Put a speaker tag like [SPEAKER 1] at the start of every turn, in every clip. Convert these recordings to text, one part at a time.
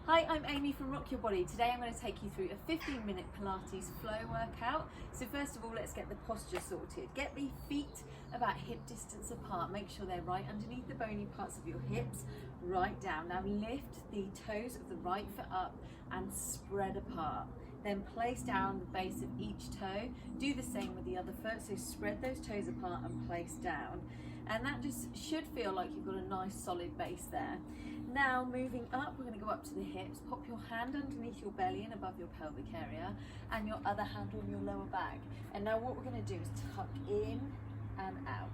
[SPEAKER 1] Hi, I'm Amy from Rock Your Body. Today I'm going to take you through a 15-minute Pilates flow workout. So first of all, let's get the posture sorted. Get the feet about hip distance apart. Make sure they're right underneath the bony parts of your hips, right down. Now lift the toes of the right foot up and spread apart. Then place down the base of each toe. Do the same with the other foot. So spread those toes apart and place down. And that just should feel like you've got a nice solid base there. Now moving up, we're going to go up to the hips. Pop your hand underneath your belly and above your pelvic area, and your other hand on your lower back. And now what we're going to do is tuck in and out.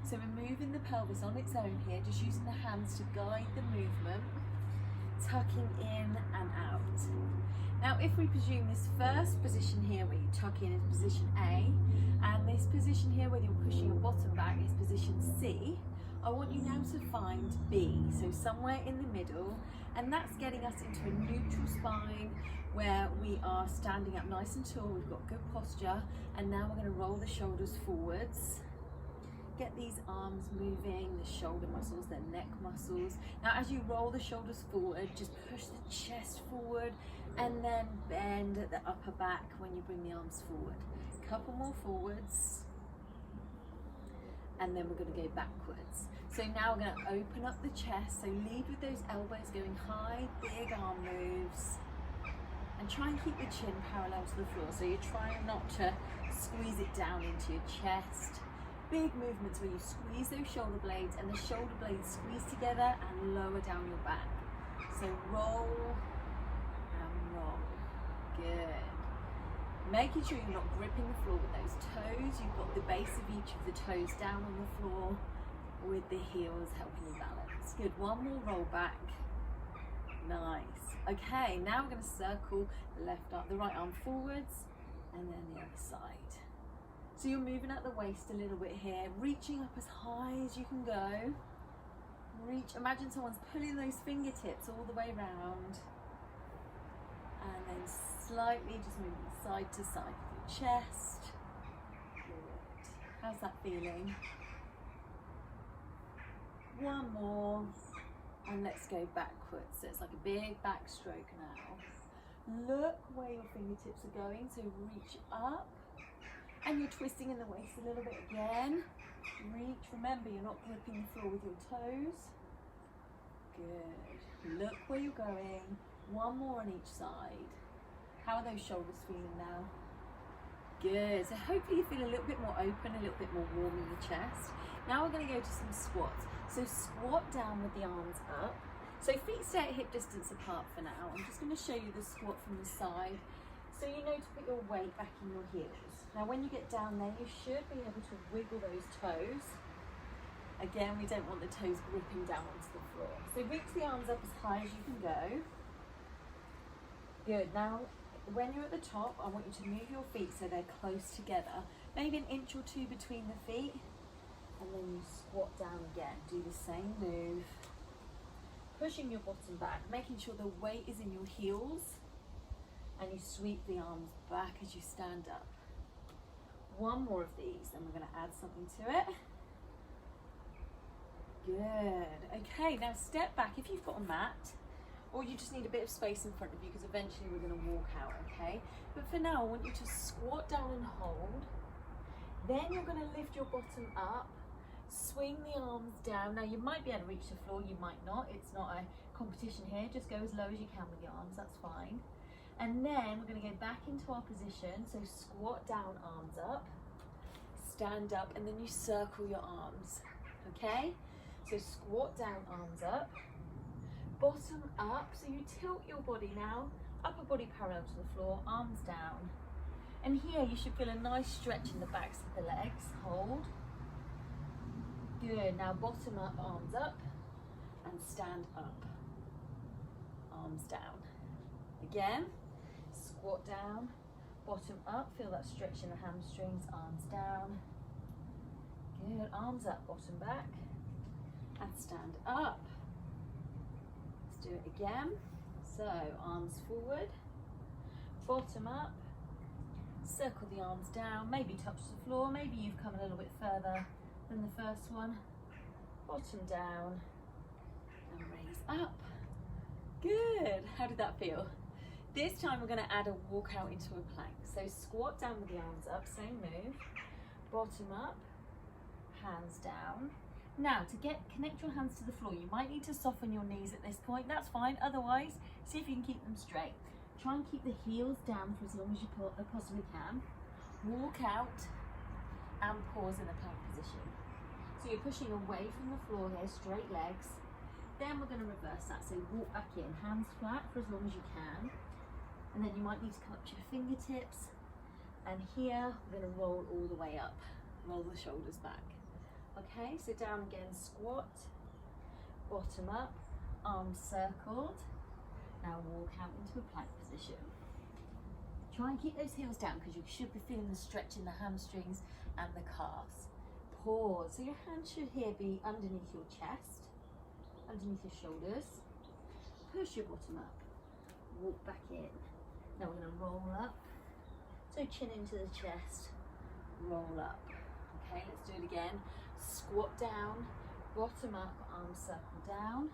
[SPEAKER 1] So we're moving the pelvis on its own here, just using the hands to guide the movement, tucking in and out. Now if we presume this first position here where you tuck in is position A, and this position here where you're pushing your bottom back is position C, I want you now to find B, so somewhere in the middle, and that's getting us into a neutral spine where we are standing up nice and tall, we've got good posture, and now we're going to roll the shoulders forwards. Get these arms moving, the shoulder muscles, the neck muscles. Now as you roll the shoulders forward, just push the chest forward and then bend at the upper back when you bring the arms forward. Couple more forwards, and then we're going to go backwards. So now we're going to open up the chest, so lead with those elbows going high, big arm moves, and try and keep the chin parallel to the floor. So you're trying not to squeeze it down into your chest. Big movements where you squeeze those shoulder blades and the shoulder blades squeeze together and lower down your back. So roll and roll. Good. Making sure you're not gripping the floor with those toes. You've got the base of each of the toes down on the floor with the heels helping you balance. Good, one more roll back. Nice. Okay, now we're going to circle the right arm forwards and then the other side. So you're moving at the waist a little bit here, reaching up as high as you can go. Imagine someone's pulling those fingertips all the way around. And then slightly just moving side to side with your chest. Good. How's that feeling? One more, and let's go backwards. So it's like a big backstroke now. Look where your fingertips are going, so reach up. And you're twisting in the waist a little bit again. Reach, remember you're not gripping the floor with your toes. Good. Look where you're going. One more on each side. How are those shoulders feeling now? Good. So hopefully you feel a little bit more open, a little bit more warm in the chest. Now we're going to go to some squats. So squat down with the arms up. So feet stay at hip distance apart for now. I'm just going to show you the squat from the side, so you know to put your weight back in your heels. Now when you get down there, you should be able to wiggle those toes. Again, we don't want the toes gripping down onto the floor. So reach the arms up as high as you can go. Good. Now, when you're at the top, I want you to move your feet so they're close together. Maybe an inch or two between the feet. And then you squat down again. Do the same move. Pushing your bottom back, making sure the weight is in your heels. And you sweep the arms back as you stand up. One more of these, then we're going to add something to it. Good. Okay, now step back if you've got a mat, or you just need a bit of space in front of you, because eventually we're going to walk out, okay? But for now, I want you to squat down and hold. Then you're going to lift your bottom up, swing the arms down. Now you might be able to reach the floor, you might not. It's not a competition here. Just go as low as you can with your arms, that's fine. And then we're going to go back into our position. So squat down, arms up, stand up, and then you circle your arms, okay? So squat down, arms up, bottom up. So you tilt your body now, upper body parallel to the floor, arms down. And here you should feel a nice stretch in the backs of the legs. Hold. Good. Now bottom up, arms up, and stand up, arms down. Again. Squat down, bottom up, feel that stretch in the hamstrings, arms down. Good, arms up, bottom back, and stand up. Let's do it again. So, arms forward, bottom up, circle the arms down, maybe touch the floor, maybe you've come a little bit further than the first one. Bottom down, and raise up. Good. How did that feel? This time we're going to add a walk out into a plank. So squat down with the arms up, same move. Bottom up, hands down. Now to connect your hands to the floor, you might need to soften your knees at this point. That's fine. Otherwise, see if you can keep them straight. Try and keep the heels down for as long as you possibly can. Walk out and pause in the plank position. So you're pushing away from the floor here, straight legs. Then we're going to reverse that. So walk back in, hands flat for as long as you can. And then you might need to come up to your fingertips. And here, we're going to roll all the way up. Roll the shoulders back. Okay, so down again, squat, bottom up, arms circled. Now walk out into a plank position. Try and keep those heels down because you should be feeling the stretch in the hamstrings and the calves. Pause. So your hands should here be underneath your chest, underneath your shoulders. Push your bottom up. Walk back in. Now we're going to roll up. So chin into the chest. Roll up. Okay, let's do it again. Squat down, bottom up, arms circle down,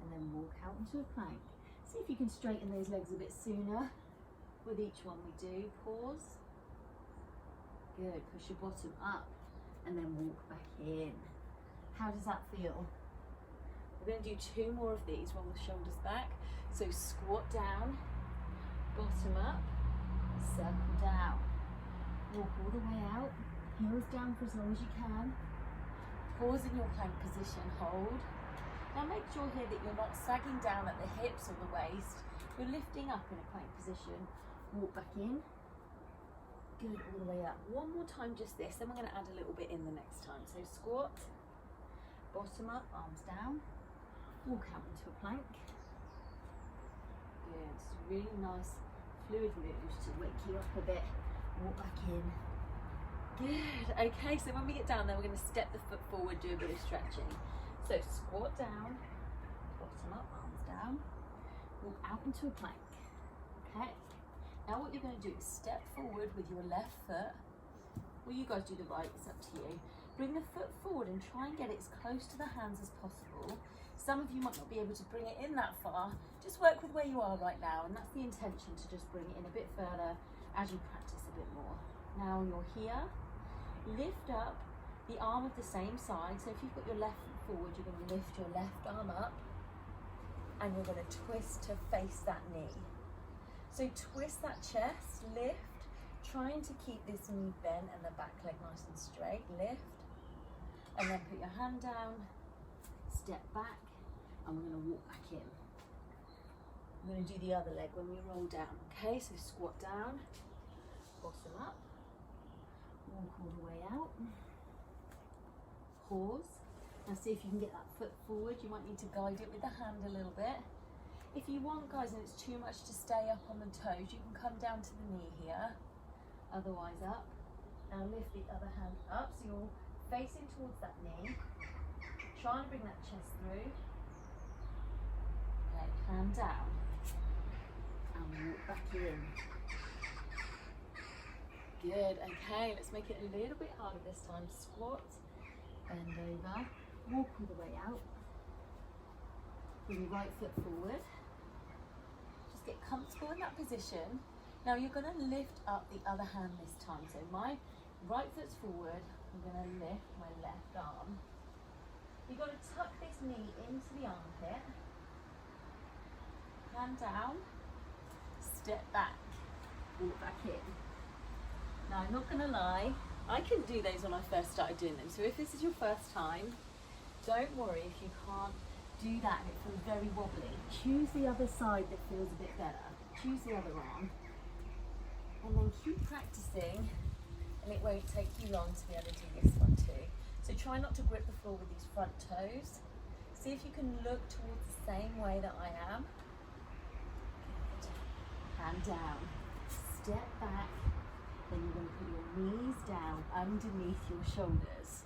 [SPEAKER 1] and then walk out into a plank. See if you can straighten those legs a bit sooner. With each one we do, pause. Good, push your bottom up and then walk back in. How does that feel? We're going to do 2 more of these, roll the shoulders back. So squat down, bottom up, circle down. Walk all the way out, heels down for as long as you can. Pause in your plank position, hold. Now make sure here that you're not sagging down at the hips or the waist. You're lifting up in a plank position. Walk back in. Good, all the way up. One more time, just this. Then we're going to add a little bit in the next time. So squat, bottom up, arms down. Walk out into a plank. Good, it's really nice fluid moves to wake you up a bit. Walk back in. Good. Okay, so when we get down there, we're going to step the foot forward, do a bit of stretching. So squat down, bottom up, arms down. Walk out into a plank. Okay. Now what you're going to do is step forward with your left foot. Well, you guys do the right, it's up to you. Bring the foot forward and try and get it as close to the hands as possible. Some of you might not be able to bring it in that far. Just work with where you are right now, and that's the intention, to just bring it in a bit further as you practice a bit more. Now you're here. Lift up the arm of the same side. So if you've got your left foot forward, you're going to lift your left arm up and you're going to twist to face that knee. So twist that chest, lift, trying to keep this knee bent and the back leg nice and straight. Lift and then put your hand down, step back, and we're going to walk back in. I'm going to do the other leg when we roll down. Okay, so squat down, bottom up. Walk all the way out. Pause. Now see if you can get that foot forward. You might need to guide it with the hand a little bit. If you want, guys, and it's too much to stay up on the toes, you can come down to the knee here. Otherwise up. Now lift the other hand up so you're facing towards that knee. Trying to bring that chest through. Okay, hand down. And walk back in. Good, okay, let's make it a little bit harder this time. Squat, bend over, walk all the way out. Bring your right foot forward. Just get comfortable in that position. Now you're going to lift up the other hand this time. So my right foot's forward, I'm going to lift my left arm. You've got to tuck this knee into the armpit. Hand down, step back, walk back in. Now, I'm not going to lie, I couldn't do those when I first started doing them. So if this is your first time, don't worry if you can't do that and it feels very wobbly. Choose the other side that feels a bit better. Choose the other arm. And then keep practicing, and it won't take you long to be able to do this one too. So try not to grip the floor with these front toes. See if you can look towards the same way that I am. Good. Hand down. Step back. Then you're going to put your knees down underneath your shoulders.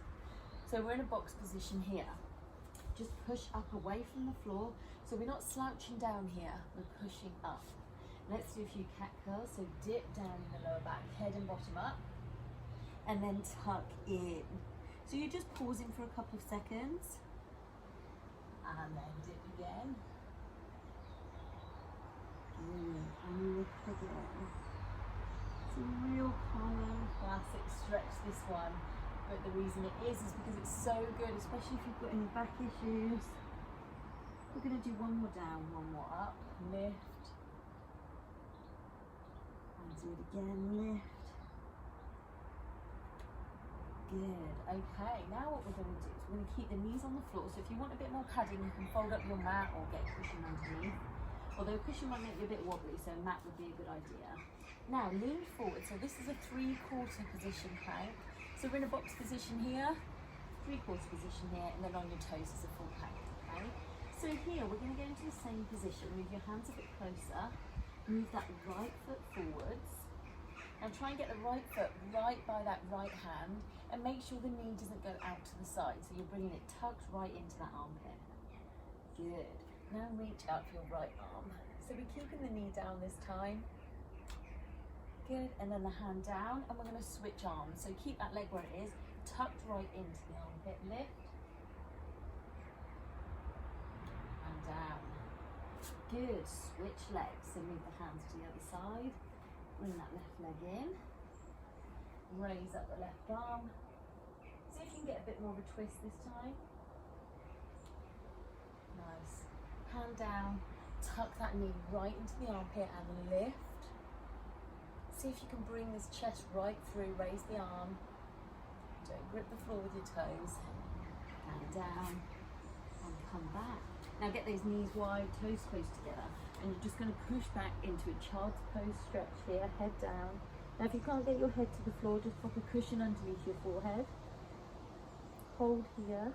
[SPEAKER 1] So we're in a box position here. Just push up away from the floor. So we're not slouching down here, we're pushing up. Let's do a few cat curls. So dip down in the lower back, head and bottom up, and then tuck in. So you're just pausing for a couple of seconds, and then dip again, It's a real common classic stretch, this one, but the reason it is because it's so good, especially if you've got any back issues. We're going to do one more down, one more up, lift, and do it again, lift. Good. Okay, now what we're going to do is we're going to keep the knees on the floor. So if you want a bit more padding, you can fold up your mat or get a cushion underneath. Although a cushion might make you a bit wobbly, so a mat would be a good idea. Now lean forward. So this is a 3/4 position plank. So we're in a box position here, 3/4 position here, and then on your toes is a full plank. Okay. So here we're going to go into the same position. Move your hands a bit closer. Move that right foot forwards. Now try and get the right foot right by that right hand, and make sure the knee doesn't go out to the side. So you're bringing it tucked right into that armpit. Good. Now reach out for your right arm. So we're keeping the knee down this time. Good. And then the hand down, and we're going to switch arms. So keep that leg where it is, tucked right into the armpit. Lift. And down. Good. Switch legs. So move the hands to the other side. Bring that left leg in. Raise up the left arm. See if you can get a bit more of a twist this time. Nice. Hand down, tuck that knee right into the armpit and lift. See if you can bring this chest right through, raise the arm. Don't grip the floor with your toes. And down, and come back. Now get those knees wide, toes close together, and you're just going to push back into a child's pose stretch here, head down. Now if you can't get your head to the floor, just pop a cushion underneath your forehead. Hold here.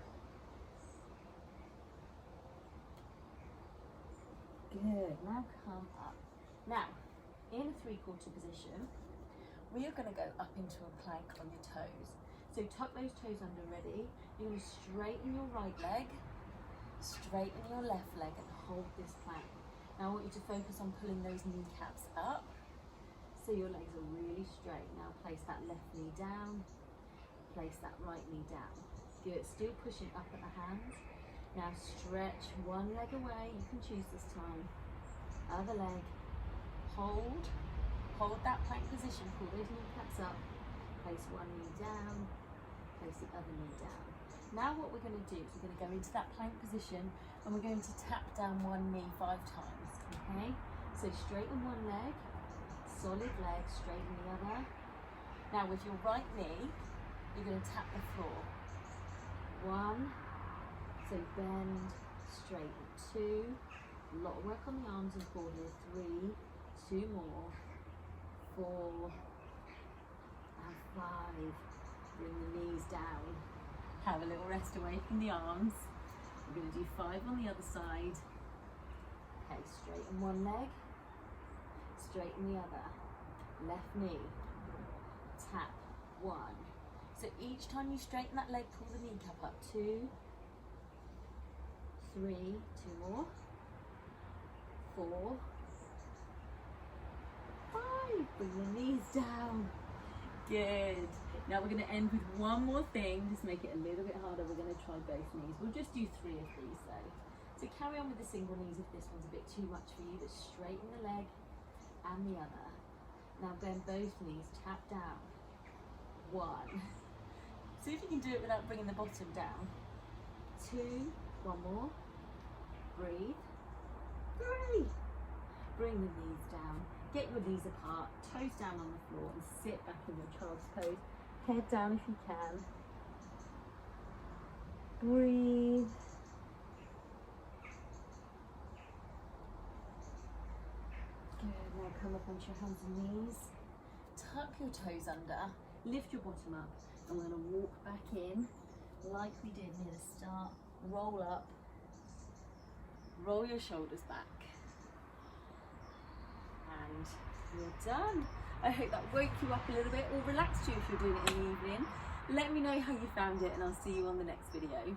[SPEAKER 1] Good, now come up. Now, in a 3/4 position, we are going to go up into a plank on your toes. So tuck those toes under, ready. You're going to straighten your right leg, straighten your left leg, and hold this plank. Now I want you to focus on pulling those kneecaps up so your legs are really straight. Now place that left knee down, place that right knee down. Good, still pushing up at the hands. Now stretch one leg away, you can choose this time. Other leg, hold that plank position, pull those kneecaps up, place one knee down, place the other knee down. Now what we're going to do is we're going to go into that plank position and we're going to tap down one knee 5 times, okay? So straighten one leg, solid leg, straighten the other. Now with your right knee, you're going to tap the floor. 1, so bend, straighten. 2, a lot of work on the arms and core here. 3, 2 more. 4, and 5. Bring the knees down. Have a little rest away from the arms. We're going to do 5 on the other side. Okay, straighten one leg, straighten the other. Left knee, tap 1. So each time you straighten that leg, pull the kneecap up. 2, 3, 2 more. 4, 5. Bring the knees down. Good. Now we're going to end with one more thing, just make it a little bit harder. We're going to try both knees. We'll just do 3 of these though. So carry on with the single knees if this one's a bit too much for you, but straighten the leg and the other. Now bend both knees, tap down. 1. See if you can do it without bringing the bottom down. 2, 1 more. Breathe. 3. Bring the knees down. Get your knees apart, toes down on the floor, and sit back in your child's pose. Head down if you can. Breathe. Good, now come up onto your hands and knees. Tuck your toes under, lift your bottom up, and we're going to walk back in like we did near the start. Roll up, roll your shoulders back. And you're done. I hope that woke you up a little bit or relaxed you if you're doing it in the evening. Let me know how you found it and I'll see you on the next video.